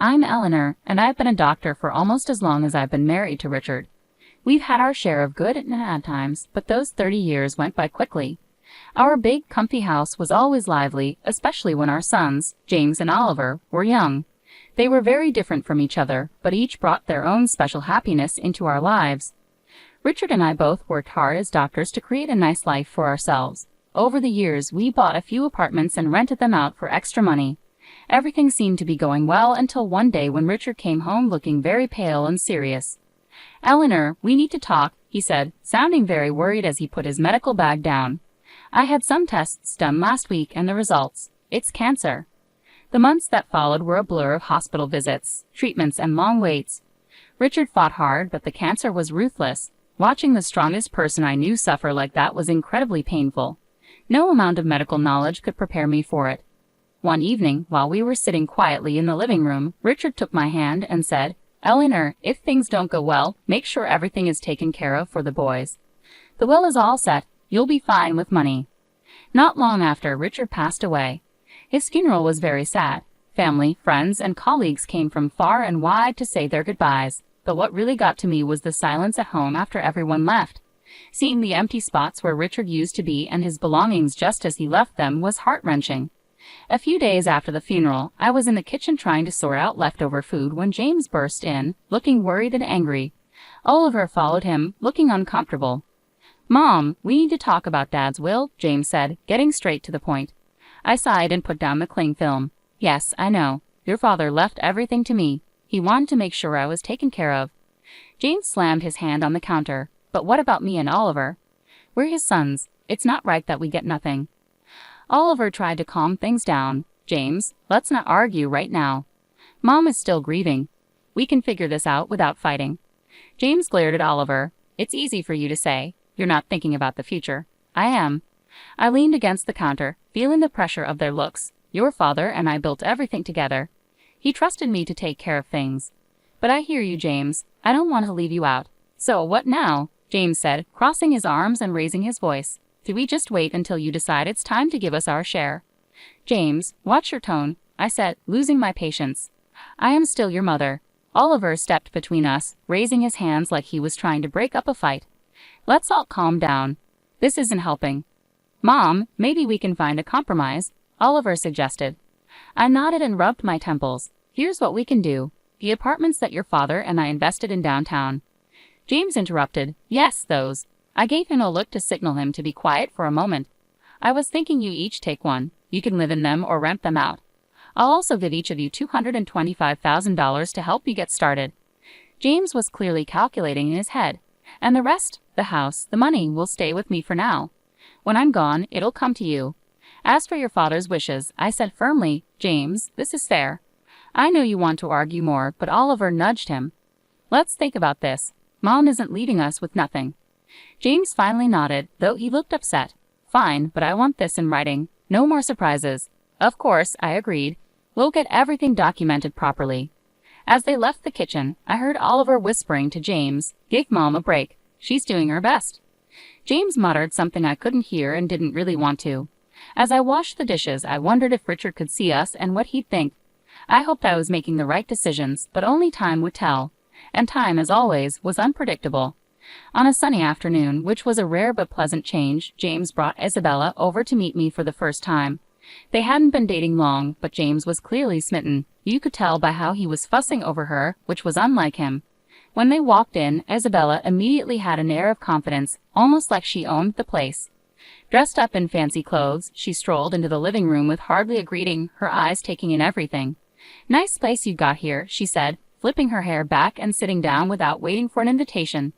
I'm Eleanor, and I've been a doctor for almost as long as I've been married to Richard. We've had our share of good and bad times, but those 30 years went by quickly. Our big, comfy house was always lively, especially when our sons, James and Oliver, were young. They were very different from each other, but each brought their own special happiness into our lives. Richard and I both worked hard as doctors to create a nice life for ourselves. Over the years, we bought a few apartments and rented them out for extra money. Everything seemed to be going well until one day when Richard came home looking very pale and serious. "Eleanor, we need to talk," he said, sounding very worried as he put his medical bag down. "I had some tests done last week and the results. It's cancer." The months that followed were a blur of hospital visits, treatments, and long waits. Richard fought hard, but the cancer was ruthless. Watching the strongest person I knew suffer like that was incredibly painful. No amount of medical knowledge could prepare me for it. One evening, while we were sitting quietly in the living room, Richard took my hand and said, "Eleanor, if things don't go well, make sure everything is taken care of for the boys. The will is all set. You'll be fine with money." Not long after, Richard passed away. His funeral was very sad. Family, friends, and colleagues came from far and wide to say their goodbyes, but what really got to me was the silence at home after everyone left. Seeing the empty spots where Richard used to be and his belongings just as he left them was heart-wrenching. A few days after the funeral, I was in the kitchen trying to sort out leftover food when James burst in, looking worried and angry. Oliver followed him, looking uncomfortable. "Mom, we need to talk about Dad's will," James said, getting straight to the point. I sighed and put down the cling film. "Yes, I know. Your father left everything to me. He wanted to make sure I was taken care of." James slammed his hand on the counter. "But what about me and Oliver? We're his sons. It's not right that we get nothing." Oliver tried to calm things down. "James, let's not argue right now. Mom is still grieving. We can figure this out without fighting." James glared at Oliver. "It's easy for you to say. You're not thinking about the future." "I am." I leaned against the counter, feeling the pressure of their looks. "Your father and I built everything together. He trusted me to take care of things. But I hear you, James. I don't want to leave you out." "So what now?" James said, crossing his arms and raising his voice. "Do we just wait until you decide it's time to give us our share?" "James, watch your tone," I said, losing my patience. "I am still your mother." Oliver stepped between us, raising his hands like he was trying to break up a fight. "Let's all calm down. This isn't helping." "Mom, maybe we can find a compromise," Oliver suggested. I nodded and rubbed my temples. "Here's what we can do. The apartments that your father and I invested in downtown." James interrupted. "Yes, those." I gave him a look to signal him to be quiet for a moment. "I was thinking you each take one. You can live in them or rent them out. I'll also give each of you $225,000 to help you get started." James was clearly calculating in his head. "And the rest, the house, the money, will stay with me for now. When I'm gone, it'll come to you." "As for your father's wishes," I said firmly, "James, this is fair. I know you want to argue more," but Oliver nudged him. "Let's think about this. Mom isn't leaving us with nothing." James finally nodded, though he looked upset. "Fine, but I want this in writing. No more surprises." "Of course," I agreed. "We'll get everything documented properly." As they left the kitchen, I heard Oliver whispering to James, "Give Mom a break. She's doing her best." James muttered something I couldn't hear and didn't really want to. As I washed the dishes, I wondered if Richard could see us and what he'd think. I hoped I was making the right decisions, but only time would tell. And time, as always, was unpredictable. On a sunny afternoon, which was a rare but pleasant change, James brought Isabella over to meet me for the first time. They hadn't been dating long, but James was clearly smitten. You could tell by how he was fussing over her, which was unlike him. When they walked in, Isabella immediately had an air of confidence, almost like she owned the place. Dressed up in fancy clothes, she strolled into the living room with hardly a greeting, her eyes taking in everything. "Nice place you've got here," she said, flipping her hair back and sitting down without waiting for an invitation.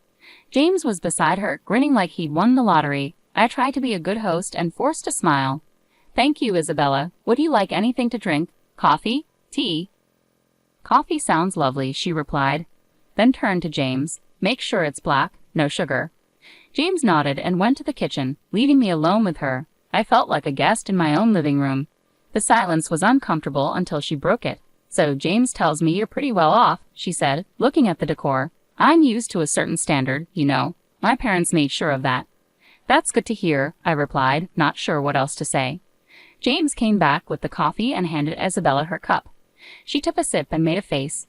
James was beside her, grinning like he'd won the lottery. I tried to be a good host and forced a smile. "Thank you, Isabella. Would you like anything to drink? Coffee? Tea?" "Coffee sounds lovely," she replied, then turned to James. "Make sure it's black, no sugar." James nodded and went to the kitchen, leaving me alone with her. I felt like a guest in my own living room. The silence was uncomfortable until she broke it. "So James tells me you're pretty well off," she said, looking at the decor. "I'm used to a certain standard, you know. My parents made sure of that." "That's good to hear," I replied, not sure what else to say. James came back with the coffee and handed Isabella her cup. She took a sip and made a face.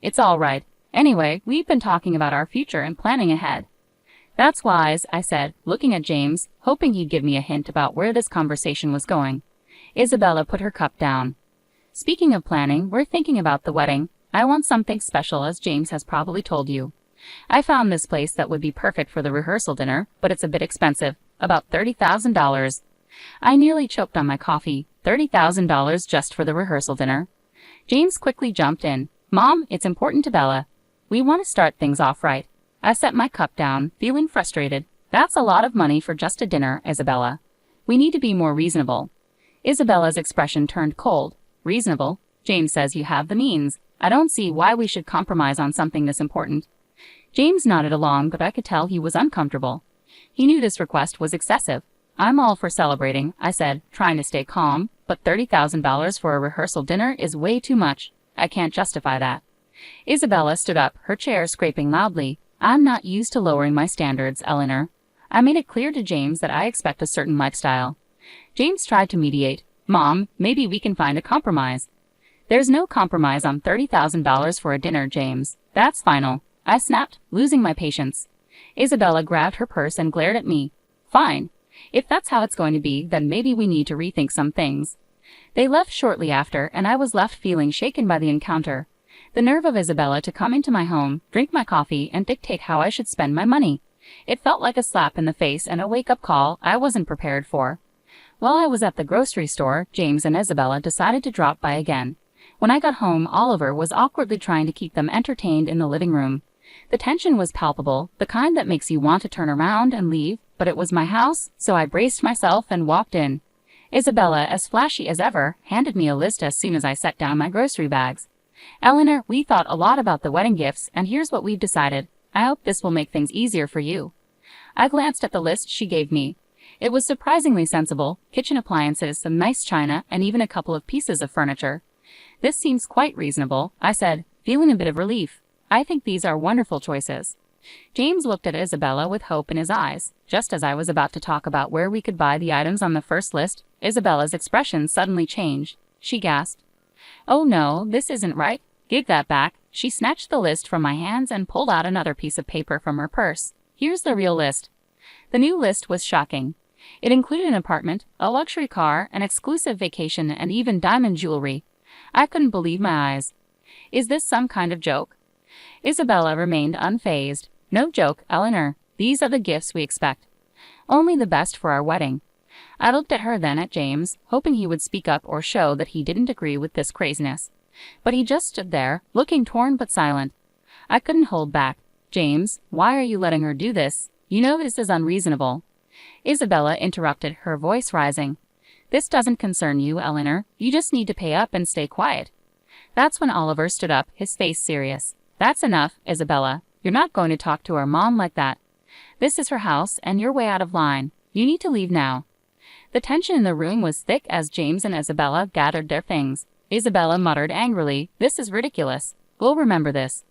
It's all right. Anyway, we've been talking about our future and planning ahead. That's wise, I said, looking at James, hoping he'd give me a hint about where this conversation was going. Isabella put her cup down. Speaking of planning, we're thinking about the wedding. I want something special, as James has probably told you. I found this place that would be perfect for the rehearsal dinner, but it's a bit expensive, about $30,000. I nearly choked on my coffee. $30,000 just for the rehearsal dinner. James quickly jumped in. Mom, it's important to Bella. We want to start things off right. I set my cup down, feeling frustrated. That's a lot of money for just a dinner, Isabella. We need to be more reasonable. Isabella's expression turned cold. Reasonable? James says you have the means. I don't see why we should compromise on something this important. James nodded along, but I could tell he was uncomfortable. He knew this request was excessive. I'm all for celebrating, I said, trying to stay calm, but $30,000 for a rehearsal dinner is way too much. I can't justify that. Isabella stood up, her chair scraping loudly. I'm not used to lowering my standards, Eleanor. I made it clear to James that I expect a certain lifestyle. James tried to mediate. Mom, maybe we can find a compromise. There's no compromise on $30,000 for a dinner, James. That's final. I snapped, losing my patience. Isabella grabbed her purse and glared at me. Fine. If that's how it's going to be, then maybe we need to rethink some things. They left shortly after, and I was left feeling shaken by the encounter. The nerve of Isabella to come into my home, drink my coffee, and dictate how I should spend my money. It felt like a slap in the face and a wake-up call I wasn't prepared for. While I was at the grocery store, James and Isabella decided to drop by again. When I got home, Oliver was awkwardly trying to keep them entertained in the living room. The tension was palpable, the kind that makes you want to turn around and leave, but it was my house, so I braced myself and walked in. Isabella, as flashy as ever, handed me a list as soon as I set down my grocery bags. Eleanor, we thought a lot about the wedding gifts, and here's what we've decided. I hope this will make things easier for you. I glanced at the list she gave me. It was surprisingly sensible: kitchen appliances, some nice china, and even a couple of pieces of furniture. This seems quite reasonable, I said, feeling a bit of relief. I think these are wonderful choices. James looked at Isabella with hope in his eyes. Just as I was about to talk about where we could buy the items on the first list, Isabella's expression suddenly changed. She gasped. Oh no, this isn't right. Give that back. She snatched the list from my hands and pulled out another piece of paper from her purse. Here's the real list. The new list was shocking. It included an apartment, a luxury car, an exclusive vacation, and even diamond jewelry. I couldn't believe my eyes. Is this some kind of joke? Isabella remained unfazed. No joke, Eleanor. These are the gifts we expect. Only the best for our wedding. I looked at her, then at James, hoping he would speak up or show that he didn't agree with this craziness. But he just stood there, looking torn but silent. I couldn't hold back. James, why are you letting her do this? You know this is unreasonable. Isabella interrupted, her voice rising. This doesn't concern you, Eleanor. You just need to pay up and stay quiet. That's when Oliver stood up, his face serious. That's enough, Isabella. You're not going to talk to our mom like that. This is her house, and you're way out of line. You need to leave now. The tension in the room was thick as James and Isabella gathered their things. Isabella muttered angrily, "This is ridiculous. We'll remember this."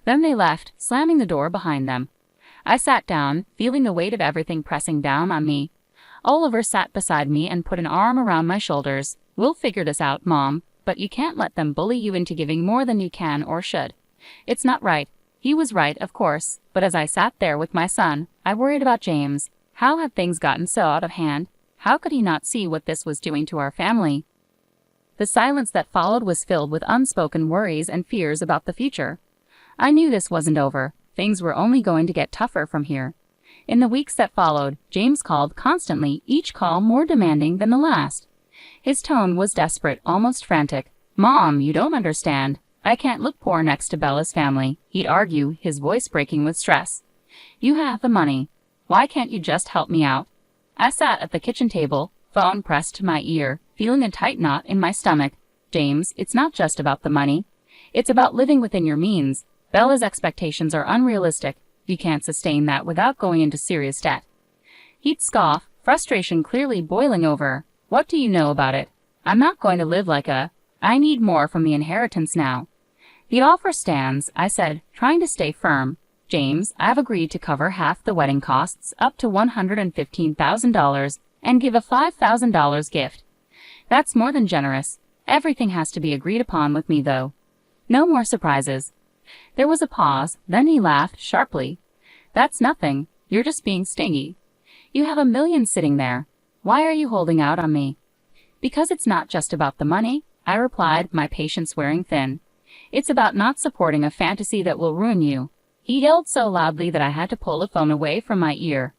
Then they left, slamming the door behind them. I sat down, feeling the weight of everything pressing down on me. Oliver sat beside me and put an arm around my shoulders. We'll figure this out, Mom, but you can't let them bully you into giving more than you can or should. It's not right. He was right, of course, but as I sat there with my son, I worried about James. How had things gotten so out of hand? How could he not see what this was doing to our family? The silence that followed was filled with unspoken worries and fears about the future. I knew this wasn't over. Things were only going to get tougher from here. In the weeks that followed, James called constantly, each call more demanding than the last. His tone was desperate, almost frantic. "Mom, you don't understand. I can't look poor next to Bella's family," he'd argue, his voice breaking with stress. "You have the money. Why can't you just help me out?" I sat at the kitchen table, phone pressed to my ear, feeling a tight knot in my stomach. "James, it's not just about the money. It's about living within your means. Bella's expectations are unrealistic. You can't sustain that without going into serious debt." He'd scoff, frustration clearly boiling over. "What do you know about it? I'm not going to live like a... I need more from the inheritance now." "The offer stands," I said, trying to stay firm. "James, I've agreed to cover half the wedding costs, up to $115,000, and give a $5,000 gift. That's more than generous. Everything has to be agreed upon with me, though. No more surprises." There was a pause, then he laughed sharply. "That's nothing. You're just being stingy. You have a million sitting there. Why are you holding out on me?" "Because it's not just about the money," I replied, my patience wearing thin. "It's about not supporting a fantasy that will ruin you." He yelled so loudly that I had to pull the phone away from my ear.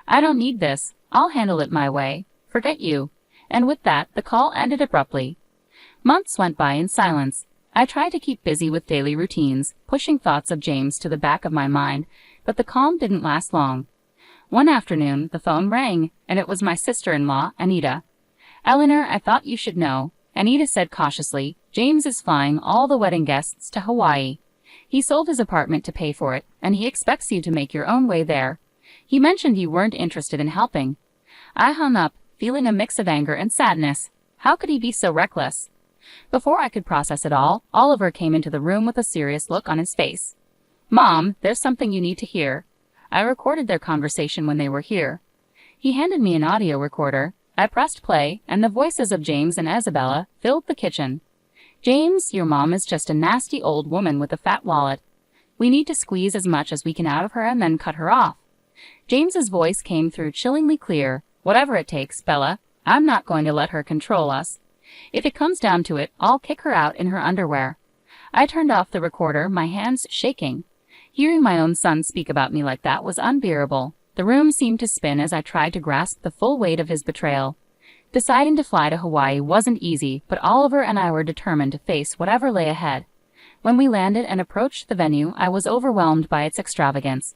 "I don't need this. I'll handle it my way. Forget you." And with that, the call ended abruptly. Months went by in silence. I tried to keep busy with daily routines, pushing thoughts of James to the back of my mind, but the calm didn't last long. One afternoon, the phone rang, and it was my sister-in-law, Anita. "Eleanor, I thought you should know," Anita said cautiously. "James is flying all the wedding guests to Hawaii. He sold his apartment to pay for it, and he expects you to make your own way there. He mentioned you weren't interested in helping." I hung up, feeling a mix of anger and sadness. How could he be so reckless? Before I could process it all, Oliver came into the room with a serious look on his face. "Mom, there's something you need to hear." I recorded their conversation when they were here. He handed me an audio recorder. I pressed play, and the voices of James and Isabella filled the kitchen. "James, your mom is just a nasty old woman with a fat wallet. We need to squeeze as much as we can out of her and then cut her off." James's voice came through chillingly clear. "Whatever it takes, Bella. I'm not going to let her control us. If it comes down to it, I'll kick her out in her underwear." I turned off the recorder, my hands shaking. Hearing my own son speak about me like that was unbearable. The room seemed to spin as I tried to grasp the full weight of his betrayal. Deciding to fly to Hawaii wasn't easy, but Oliver and I were determined to face whatever lay ahead. When we landed and approached the venue, I was overwhelmed by its extravagance.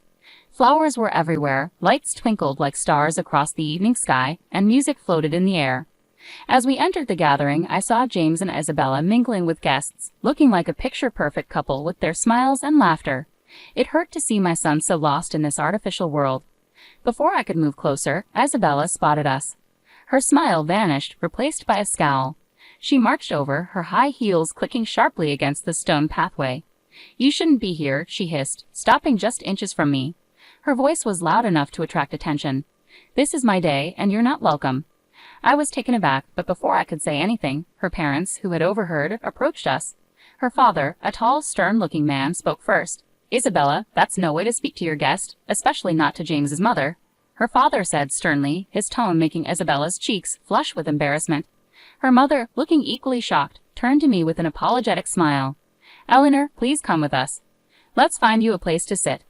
Flowers were everywhere, lights twinkled like stars across the evening sky, and music floated in the air. As we entered the gathering, I saw James and Isabella mingling with guests, looking like a picture-perfect couple with their smiles and laughter. It hurt to see my son so lost in this artificial world. Before I could move closer, Isabella spotted us. Her smile vanished, replaced by a scowl. She marched over, her high heels clicking sharply against the stone pathway. "You shouldn't be here," she hissed, stopping just inches from me. Her voice was loud enough to attract attention. "This is my day, and you're not welcome." I was taken aback, but before I could say anything, her parents, who had overheard, approached us. Her father, a tall, stern-looking man, spoke first. "Isabella, that's no way to speak to your guest, especially not to James's mother," her father said sternly, his tone making Isabella's cheeks flush with embarrassment. Her mother, looking equally shocked, turned to me with an apologetic smile. "Eleanor, please come with us. Let's find you a place to sit."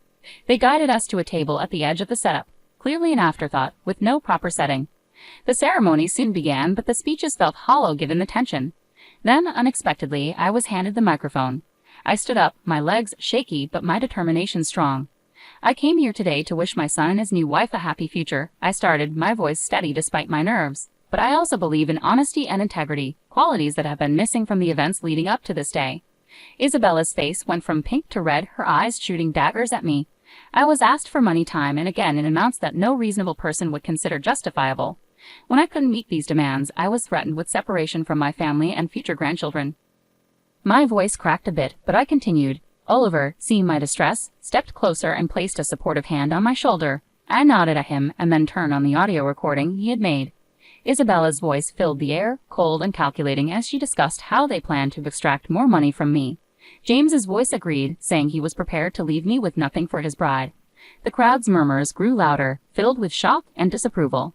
They guided us to a table at the edge of the setup, clearly an afterthought, with no proper setting. The ceremony soon began, but the speeches felt hollow given the tension. Then, unexpectedly, I was handed the microphone. I stood up, my legs shaky but my determination strong. "I came here today to wish my son and his new wife a happy future," I started, my voice steady despite my nerves. "But I also believe in honesty and integrity, qualities that have been missing from the events leading up to this day." Isabella's face went from pink to red, her eyes shooting daggers at me. I was asked for money time and again in amounts that no reasonable person would consider justifiable. When I couldn't meet these demands, I was threatened with separation from my family and future grandchildren. My voice cracked a bit, but I continued. Oliver, seeing my distress, stepped closer and placed a supportive hand on my shoulder. I nodded at him and then turned on the audio recording he had made. Isabella's voice filled the air, cold and calculating as she discussed how they planned to extract more money from me. James's voice agreed, saying he was prepared to leave me with nothing for his bride. The crowd's murmurs grew louder, filled with shock and disapproval.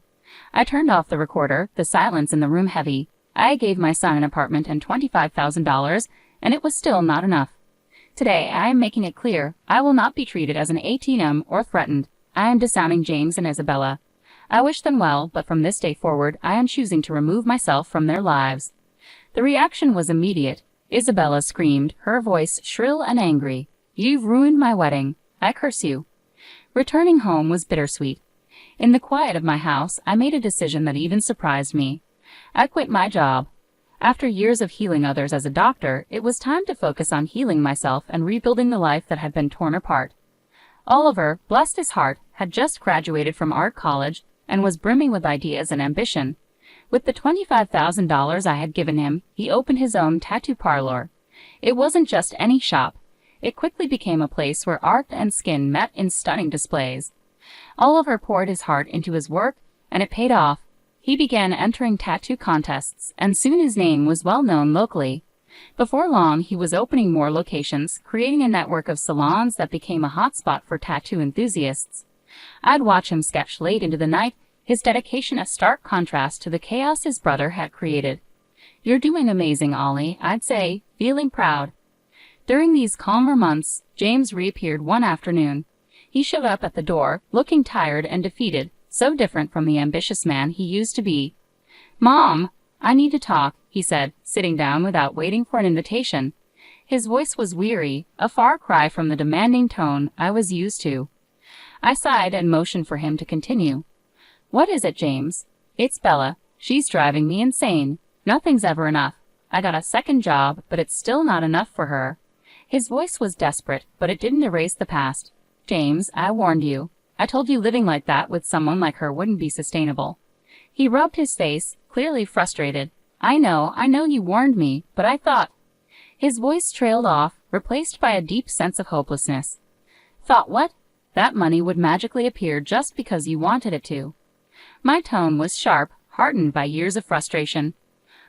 I turned off the recorder, the silence in the room heavy. I gave my son an apartment and $25,000, and it was still not enough. Today, I am making it clear, I will not be treated as an ATM or threatened. I am disowning James and Isabella. I wish them well, but from this day forward, I am choosing to remove myself from their lives. The reaction was immediate. Isabella screamed, her voice shrill and angry. "You've ruined my wedding. I curse you." Returning home was bittersweet. In the quiet of my house, I made a decision that even surprised me. I quit my job. After years of healing others as a doctor, it was time to focus on healing myself and rebuilding the life that had been torn apart. Oliver, bless his heart, had just graduated from art college and was brimming with ideas and ambition. With the $25,000 I had given him, he opened his own tattoo parlor. It wasn't just any shop. It quickly became a place where art and skin met in stunning displays. Oliver poured his heart into his work, and it paid off. He began entering tattoo contests, and soon his name was well known locally. Before long, he was opening more locations, creating a network of salons that became a hotspot for tattoo enthusiasts. I'd watch him sketch late into the night, his dedication a stark contrast to the chaos his brother had created. "You're doing amazing, Ollie," I'd say, feeling proud. During these calmer months, James reappeared one afternoon. He showed up at the door, looking tired and defeated, so different from the ambitious man he used to be. "Mom, I need to talk," he said, sitting down without waiting for an invitation. His voice was weary, a far cry from the demanding tone I was used to. I sighed and motioned for him to continue. "What is it, James?" "It's Bella. She's driving me insane. Nothing's ever enough. I got a second job, but it's still not enough for her." His voice was desperate, but it didn't erase the past. "James, I warned you. I told you living like that with someone like her wouldn't be sustainable." He rubbed his face, clearly frustrated. I know you warned me, but I thought—" His voice trailed off, replaced by a deep sense of hopelessness. "Thought what?" "That money would magically appear just because you wanted it to." My tone was sharp, hardened by years of frustration.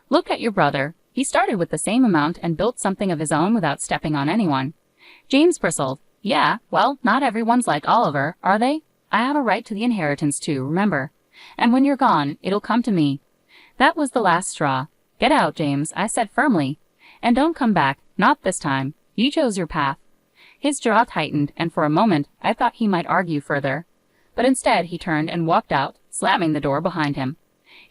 "Look at your brother. He started with the same amount and built something of his own without stepping on anyone." James bristled. "Yeah, well, not everyone's like Oliver, are they? I have a right to the inheritance too, remember. And when you're gone, it'll come to me." That was the last straw. "Get out, James," I said firmly. "And don't come back, not this time. You chose your path." His jaw tightened, and for a moment I thought he might argue further. But instead he turned and walked out, slamming the door behind him.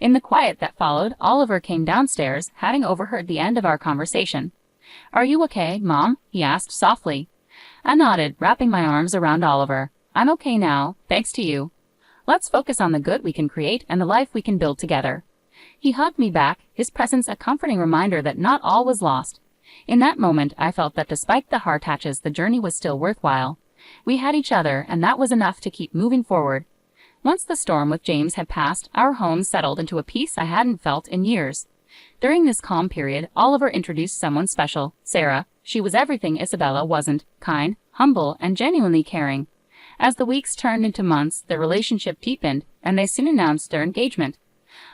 In the quiet that followed, Oliver came downstairs, having overheard the end of our conversation. "Are you okay, Mom?" he asked softly. I nodded, wrapping my arms around Oliver. "I'm okay now, thanks to you. Let's focus on the good we can create and the life we can build together." He hugged me back, his presence a comforting reminder that not all was lost. In that moment, I felt that despite the hard patches, the journey was still worthwhile. We had each other, and that was enough to keep moving forward. Once the storm with James had passed, our home settled into a peace I hadn't felt in years. During this calm period, Oliver introduced someone special, Sarah. She was everything Isabella wasn't: kind, humble, and genuinely caring. As the weeks turned into months, their relationship deepened, and they soon announced their engagement.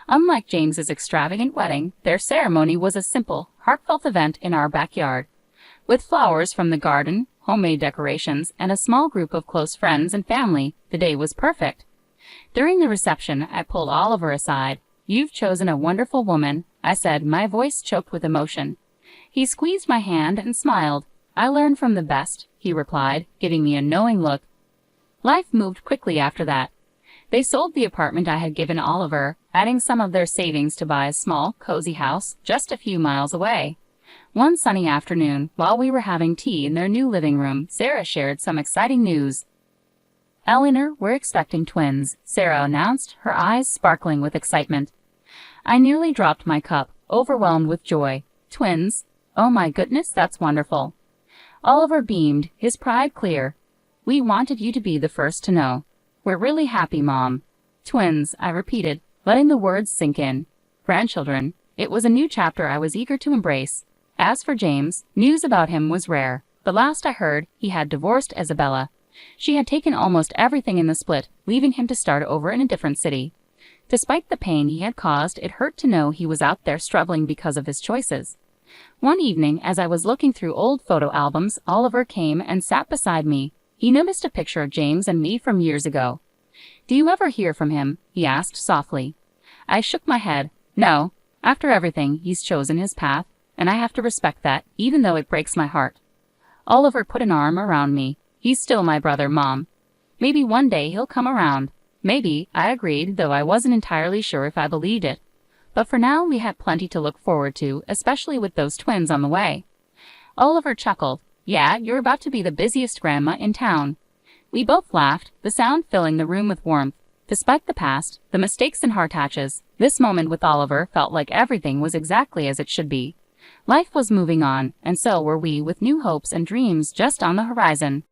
Unlike James's extravagant wedding, their ceremony was a simple, heartfelt event in our backyard. With flowers from the garden, homemade decorations, and a small group of close friends and family, the day was perfect. During the reception, I pulled Oliver aside. "You've chosen a wonderful woman," I said, my voice choked with emotion. He squeezed my hand and smiled. "I learn from the best," he replied, giving me a knowing look. Life moved quickly after that. They sold the apartment I had given Oliver, adding some of their savings to buy a small, cozy house just a few miles away. One sunny afternoon, while we were having tea in their new living room, Sarah shared some exciting news. "Eleanor, we're expecting twins," Sarah announced, her eyes sparkling with excitement. I nearly dropped my cup, overwhelmed with joy. "Twins? Oh my goodness, that's wonderful." Oliver beamed, his pride clear. "We wanted you to be the first to know. We're really happy, Mom." "Twins," I repeated, letting the words sink in. Grandchildren. It was a new chapter I was eager to embrace. As for James, news about him was rare. The last I heard, he had divorced Isabella. She had taken almost everything in the split, leaving him to start over in a different city. Despite the pain he had caused, it hurt to know he was out there struggling because of his choices. One evening, as I was looking through old photo albums, Oliver came and sat beside me. He noticed a picture of James and me from years ago. "Do you ever hear from him?" he asked softly. I shook my head. "No. After everything, he's chosen his path, and I have to respect that, even though it breaks my heart." Oliver put an arm around me. "He's still my brother, Mom. Maybe one day he'll come around." "Maybe," I agreed, though I wasn't entirely sure if I believed it. But for now, we had plenty to look forward to, especially with those twins on the way. Oliver chuckled. "Yeah, you're about to be the busiest grandma in town." We both laughed, the sound filling the room with warmth. Despite the past, the mistakes and hard patches, this moment with Oliver felt like everything was exactly as it should be. Life was moving on, and so were we, with new hopes and dreams just on the horizon.